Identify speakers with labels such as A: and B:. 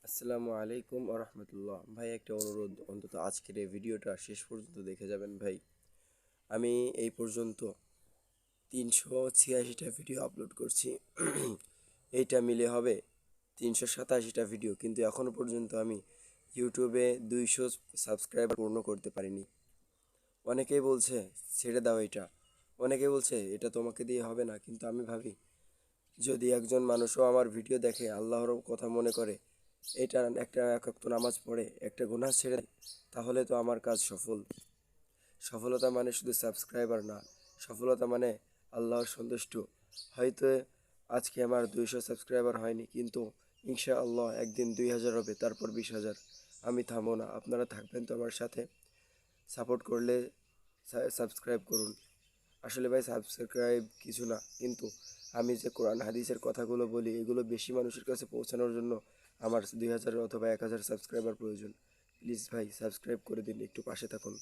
A: আসসালামু আলাইকুম রহমতুল্লাহ। ভাই, একটা অনুরোধ, অন্তত আজকের এই ভিডিওটা শেষ পর্যন্ত দেখে যাবেন ভাই। আমি এই পর্যন্ত 386টা ভিডিও আপলোড করছি। এইটা মিলে হবে 387টা ভিডিও, কিন্তু এখনও পর্যন্ত আমি ইউটিউবে 200 সাবস্ক্রাইবার পূর্ণ করতে পারিনি। অনেকেই বলছে ছেড়ে দাও এটা, অনেকেই বলছে এটা তোমাকে দিয়ে হবে না, কিন্তু আমি ভাবি যদি একজন মানুষও আমার ভিডিও দেখে, আল্লাহর কথা মনে করে, এটা একটা এক ওয়াক্ত নামাজ পড়ে, একটা গুনাহ ছেড়ে দেয়, তাহলে তো আমার কাজ সফল। সফলতা মানে শুধু সাবস্ক্রাইবার না, সফলতা মানে আল্লাহর সন্তুষ্ট। হয়তো আজকে আমার 200 সাবস্ক্রাইবার হয়নি, কিন্তু ইনশাআল্লাহ একদিন 2000 হবে, তারপর 20,000। আমি থামবো না, আপনারা থাকবেন তো আমার সাথে। সাপোর্ট করলে সাবস্ক্রাইব করুন। আসলে ভাই, সাবস্ক্রাইব কিছু না, কিন্তু আমি যে কোরআন হাদিসের কথাগুলো বলি, এগুলো বেশি মানুষের কাছে পৌঁছানোর জন্য আমার 2000 অথবা 1000 সাবস্ক্রাইবার প্রয়োজন। প্লিজ ভাই, সাবস্ক্রাইব করে দিন, একটু পাশে থাকুন।